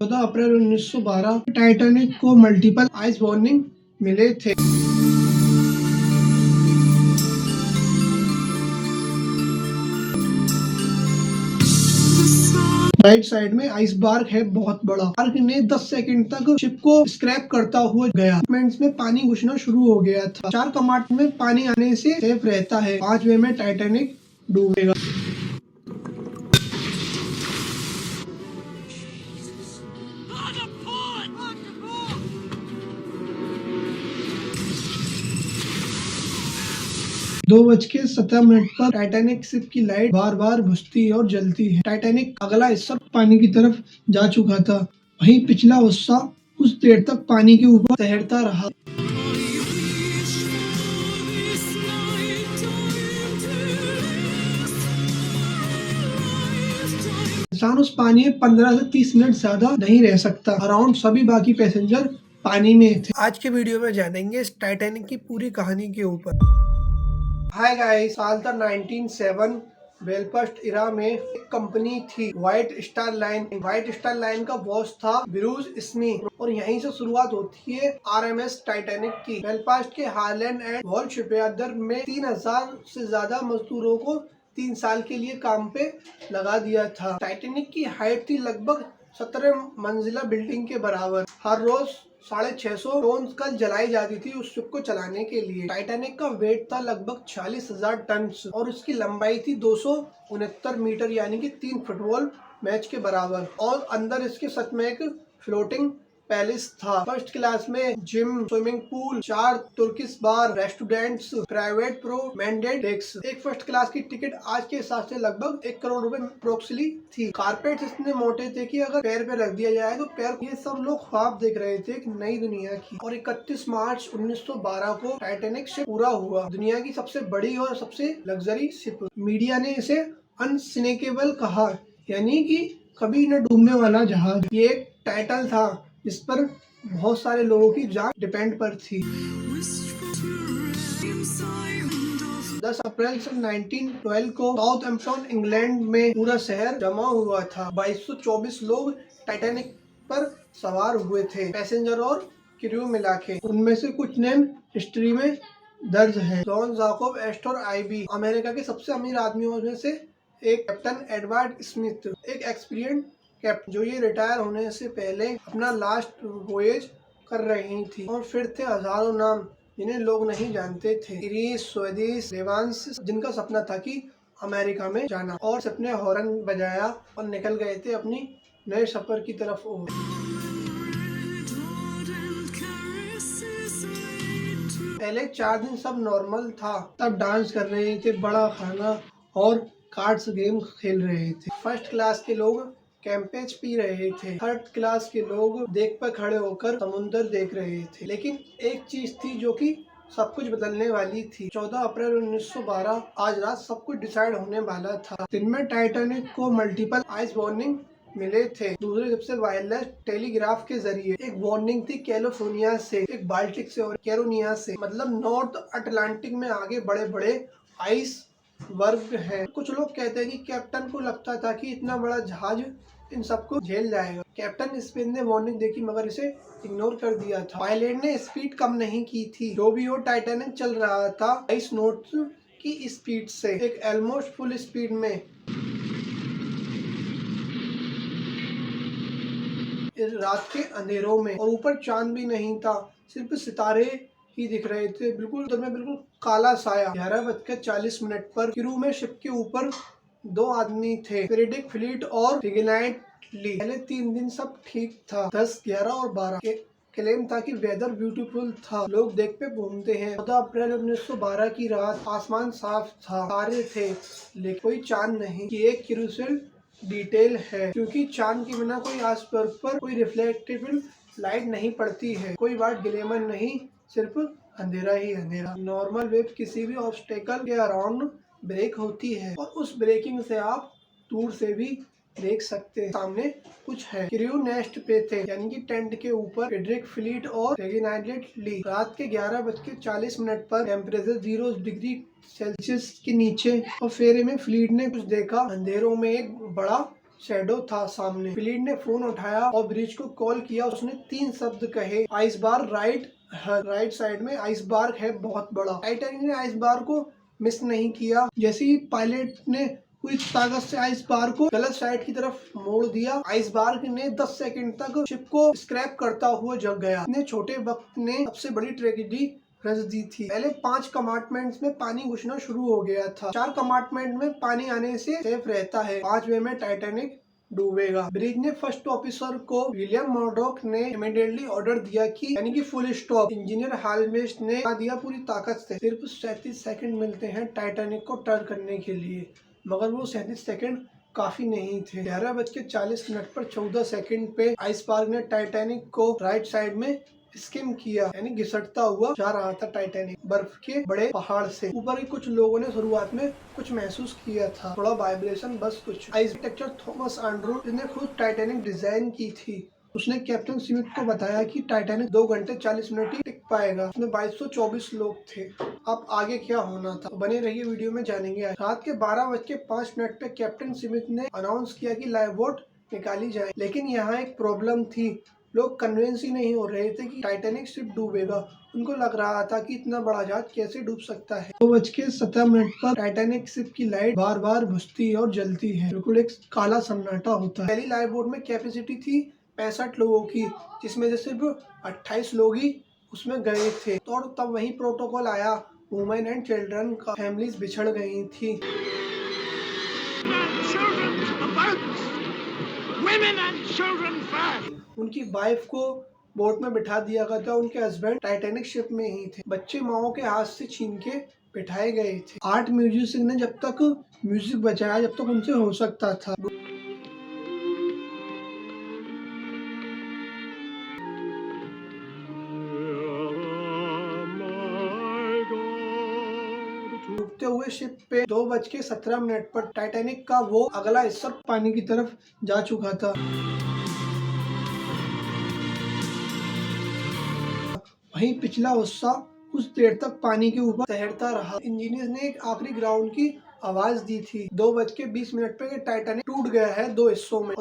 14 अप्रैल 1912 Titanic को multiple ice warning मिले थे। राइट साइड में आइसबर्ग है बहुत बड़ा। आर्क ने 10 सेकंड तक शिप को स्क्रैप करता हुआ गया। कंपार्टमेंट्स में पानी घुसना शुरू हो गया था। 4 कंपार्टमेंट में पानी आने से सेफ रहता है। 5वें में टाइटैनिक डूबेगा। दो बज के 17 पर टाइटैनिक शिप की लाइट बार बार बुझती और जलती है। टाइटैनिक अगला हिस्सा पानी की तरफ जा चुका था। वहीं पिछला हिस्सा कुछ देर तक पानी के ऊपर तैरता रहा। इंसान उस पानी में 15 से 30 मिनट ज्यादा नहीं रह सकता। अराउंड सभी बाकी पैसेंजर पानी में थे। आज के वीडियो में जानेंगे इस टाइटैनिक की पूरी कहानी के ऊपर। हाय गाइस, साल था 1907। बेलफास्ट इरा में एक कंपनी थी white star line. White star line का बॉस था ब्रूस स्मिथ और यहीं से शुरुआत होती है आरएमएस टाइटैनिक की। बेलफास्ट के हालैंड एंड वॉल शिपयार्ड में 3000 से ज्यादा मजदूरों को 3 साल के लिए काम पे लगा दिया था। टाइटैनिक की हाइट थी लगभग 17 मंजिला बिल्डिंग के बराबर। हर रोज 650 टन कल जलाई जाती थी उस शिप को चलाने के लिए। टाइटैनिक का वेट था लगभग 46,000 टन और उसकी लंबाई थी 269 मीटर यानी कि 3 फुटबॉल मैच के बराबर। और अंदर इसके सच में एक फ्लोटिंग पैलेस था। फर्स्ट क्लास में gym, swimming pool, 4 Turkish bar, restaurants, private promenade deck. एक फर्स्ट क्लास की टिकट आज के हिसाब से लगभग 1 करोड़ रुपए अप्रोक्सीमेटली थी। कारपेट इतने मोटे थे कि अगर पैर पे रख दिया जाए तो पैर, ये सब लोग ख्वाब देख रहे थे एक नई दुनिया की। और 31 मार्च 1912 को टाइटैनिक शिप पूरा हुआ। दुनिया की सबसे बड़ी और सबसे लग्जरी शिप। मीडिया ने इसे अनसिंकेबल कहा, यानी कि कभी न डूबने वाला जहाज। ये एक टाइटल था जिस पर बहुत सारे लोगों की जान डिपेंड पर थी। 10 अप्रैल 1912 को साउथहैम्पटन इंग्लैंड में पूरा शहर जमा हुआ था। 2224 लोग टाइटैनिक पर सवार हुए थे, पैसेंजर और क्रू मिला के। उनमें से कुछ नेम हिस्ट्री में दर्ज है। जॉन जाकोब एस्टर आईबी, अमेरिका के सबसे अमीर आदमियों में से एक। कैप्टन एडवर्ड स्मिथ, एक एक्सपीरियंस कैप्टन जो ये रिटायर होने से पहले अपना लास्ट वोयेज कर रही थी। और फिर थे हजारों नाम जिन्हें लोग नहीं जानते थे। इरीस, स्वीडिश, लेवांस, जिनका सपना था कि अमेरिका में जाना, और सबने हॉर्न बजाया और निकल गए थे अपनी नए सफर की तरफ। पहले 4 दिन सब नॉर्मल था। तब डांस कर रहे थे, बड़ा खाना और कार्ड्स गेम खेल रहे थे। फर्स्ट क्लास के लोग कैंपेज पी रहे थे। थर्ड क्लास के लोग देख पर खड़े होकर समुद्र देख रहे थे। लेकिन एक चीज थी जो कि सब कुछ बदलने वाली थी। 14 अप्रैल 1912 आज रात सब कुछ डिसाइड होने वाला था। दिन में टाइटैनिक को मल्टीपल आइस वार्निंग मिले थे। दूसरे सबसे वायरलेस टेलीग्राफ के जरिए। एक वार्निंग थी कैलिफोर्निया से, एक बाल्टिक से और कैरोनिया से। मतलब नॉर्थ अटलांटिक में आगे बड़े बड़े आइस वर्ग है। कुछ लोग कहते हैं कि कैप्टन को लगता था कि इतना बड़ा जहाज इन सबको झेल जाएगा। कैप्टन स्मिथ ने वार्निंग देखी मगर इसे इग्नोर कर दिया था। पायलट ने स्पीड कम नहीं की थी। जो भी हो, टाइटैनिक चल रहा था 22 नॉट्स की स्पीड से, एक ऑलमोस्ट फुल स्पीड में। इस रात के अंधेरों में, और ऊपर चांद भी नहीं था, सिर्फ सितारे ही दिख रहे थे। बिल्कुल तो मैं बिल्कुल काला साया। 11:40 पर क्रू में शिप के ऊपर 2 आदमी थे, फ्रेडरिक फ्लीट और रिगनाइट ली। पहले 3 दिन सब ठीक था। 10, 11 और 12 के क्लेम था कि वेदर ब्यूटीफुल था, लोग देख पे घूमते हैं। 14 अप्रैल 1912 की रात, आसमान साफ था, तारे थे लेकिन कोई चांद नहीं। कि एक क्रूशियल डिटेल है, क्योंकि चांद के बिना कोई आसपास पर कोई रिफ्लेक्टिव लाइट नहीं पड़ती है, कोई वाइट ग्लेमर नहीं, सिर्फ अंधेरा ही अंधेरा। नॉर्मल वेव किसी भी ऑब्स्टेकल के अराउंड ब्रेक होती है और उस ब्रेकिंग से आप दूर से भी देख सकते हैं सामने कुछ है। क्रू नेस्ट पे थे, यानी कि टेंट के ऊपर। फ्रेडरिक फ्लीट और रेगिनाइट ली। रात के 11:40 पर टेम्परेचर 0 डिग्री सेल्सियस के नीचे। और फेरे में फ्लीट ने कुछ देखा। अंधेरों में एक बड़ा शैडो था सामने। फ्लीट ने फोन उठाया और ब्रिज को कॉल किया। उसने 3 शब्द कहे, आइस बार राइट साइड में आइस बार है बहुत बड़ा। टाइटैनिक ने आइस बार को मिस नहीं किया। जैसे ही पायलट ने पूरी ताकत से आइस बार को गलत साइड की तरफ मोड़ दिया, आइस बार ने 10 सेकंड तक शिप को स्क्रैप करता हुआ जग गया। इतने छोटे वक्त ने सबसे बड़ी ट्रेजेडी रच दी थी। पहले 5 कम्पार्टमेंट्स में पानी घुसना शुरू हो गया था। 4 कम्पार्टमेंट में पानी आने से सेफ रहता है, 5वें में टाइटैनिक डूबेगा। ब्रिज ने फर्स्ट ऑफिसर को विलियम मर्डॉक ने इमीडिएटली ऑर्डर दिया कि यानी कि फुल स्टॉप। इंजीनियर हालवेस्ट ने दिया पूरी ताकत से। सिर्फ 37 सेकंड मिलते हैं टाइटैनिक को टर्न करने के लिए, मगर वो 37 सेकंड काफी नहीं थे। 11:40 पर 14 सेकंड पे आइस बार ने टाइटैनिक को राइट साइड में स्किम किया, यानी घिसटता हुआ जा रहा था टाइटैनिक बर्फ के बड़े पहाड़ से। ऊपर के कुछ लोगों ने शुरुआत में कुछ महसूस किया था, थोड़ा वाइब्रेशन, बस कुछ। आर्किटेक्चर थॉमस एंड्रू ने खुद टाइटैनिक डिजाइन की थी। उसने कैप्टन स्मिथ को बताया कि टाइटैनिक 2 घंटे 40 मिनट ही टिक पाएगा। उसमें 2224 लोग थे। अब आगे क्या होना था, तो बने रहिए वीडियो में जानेंगे। रात के 12:05 पे कैप्टन स्मिथ ने अनाउंस किया कि लाइफ बोट निकाली जाए, लेकिन यहाँ एक प्रॉब्लम थी। लोग कन्विंस ही नहीं हो रहे थे कि टाइटैनिक शिप डूबेगा। उनको लग रहा था कि इतना बड़ा जहाज कैसे डूब सकता है। 2:17 पर टाइटैनिक शिप की लाइट बार बार बुझती और जलती है, बिल्कुल एक काला सन्नाटा होता है। पहली लाइफ बोट में कैपेसिटी थी 65 लोगों की, जिसमें से सिर्फ 28 लोग ही उसमें गए थे। तो तब वही प्रोटोकॉल आया, वुमेन एंड चिल्ड्रन का। फैमिलीज बिछड़ गई थी। उनकी वाइफ को बोट में बिठा दिया गया था। उनके हस्बैंड टाइटैनिक शिप में ही थे। बच्चे माओ के हाथ से छीन के बिठाए गए थे। 8 म्यूजिशियन ने जब तक म्यूजिक बजाया जब तक उनसे हो सकता था। डूबते हुए शिप पे 2:17 पर टाइटैनिक का वो अगला हिस्सा पानी की तरफ जा चुका था। वहीं पिछला हिस्सा कुछ देर तक पानी के ऊपर तैरता रहा। इंजीनियर ने एक आखिरी ग्राउंड की आवाज दी थी। 2:20 पे टाइटैनिक टूट गया है 2 हिस्सों में।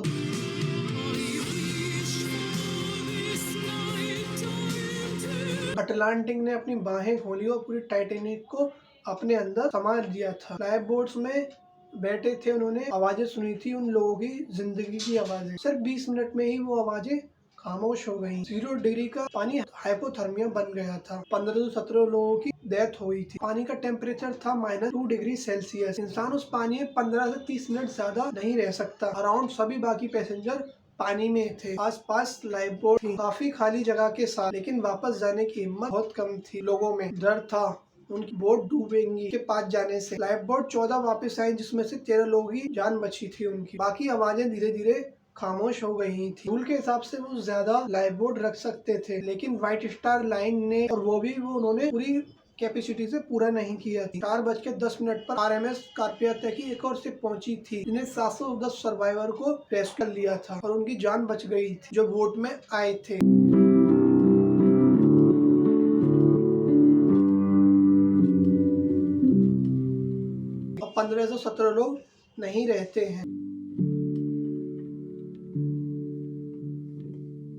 अटलांटिक ने अपनी बाहें खोली और पूरी टाइटैनिक को अपने अंदर समा लिया था। लाइफ बोट्स में बैठे थे, उन्होंने आवाजें सुनी थी, उन लोगों की जिंदगी की आवाजें। सिर्फ 20 मिनट में ही वो आवाजें खामोश हो गई। 0 डिग्री का पानी हाइपोथर्मिया बन गया था। 15 से 17 लोगों की डेथ हुई थी। पानी का टेम्परेचर था -2 डिग्री सेल्सियस। इंसान उस पानी में 15 से 30 मिनट ज्यादा नहीं रह सकता। अराउंड सभी बाकी पैसेंजर पानी में थे। आसपास लाइफ बोट थी, काफी खाली जगह के साथ, लेकिन वापस जाने की हिम्मत बहुत कम थी। लोगों में डर था उनकी बोट डूबेंगी के पास जाने से। लाइफ बोट 14 वापस आई, जिसमें से 13 लोग ही जान बची थी उनकी। बाकी आवाजें धीरे धीरे खामोश हो गई थी। रूल के हिसाब से वो ज्यादा लाइफ बोट रख सकते थे, लेकिन व्हाइट स्टार लाइन ने और वो उन्होंने पूरी कैपेसिटी से पूरा नहीं किया। 4:10 पर RMS कार्पिया की एक और शिप पहुंची थी, जिन्हें 710 सर्वाइवर को रेस्क्यू कर लिया था और उनकी जान बच गई थी जो बोट में आए थे। अब 15 से 17 लोग नहीं रहते हैं।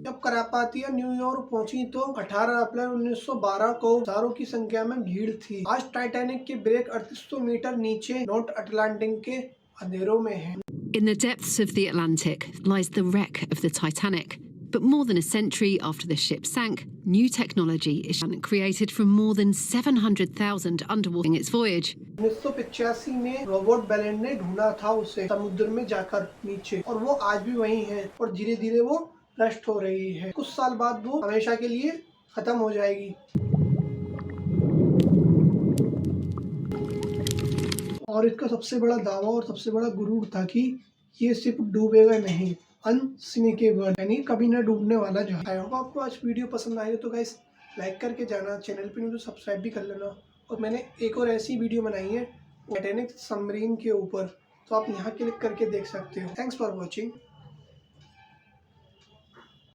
जब करापातिया न्यूयॉर्क पहुंची तो 18 अप्रैल 1912 को हजारों की संख्या में भीड़ थी। आज टाइटैनिक के ब्रेक 3800 मीटर नीचे नॉर्थ अटलांटिक के अंधेरों में है। In the depths of the Atlantic lies the wreck of the Titanic. But more than a century after the ship sank, new technology is created from more than 700,000 underwater in its voyage. 1985 में Robert बेलेंड ने ढूंढा था उसे समुद्र में जाकर नीचे, और वो आज भी वही है और धीरे धीरे वो नष्ट हो रही है। कुछ साल बाद वो हमेशा के लिए खत्म हो जाएगी। और इसका सबसे बड़ा दावा और सबसे बड़ा गुरूर था कि ये शिप डूबेगा नहीं, अनसिंकेबल, यानी कभी ना डूबने वाला जहाज। आई होप आपको आज वीडियो पसंद आई हो तो गाइस लाइक करके जाना, चैनल पे नहीं तो सब्सक्राइब भी कर लेना। और मैंने एक और ऐसी वीडियो बनाई है टाइटैनिक सबमरीन के ऊपर, तो आप यहाँ क्लिक करके देख सकते हो। Thanks for watching.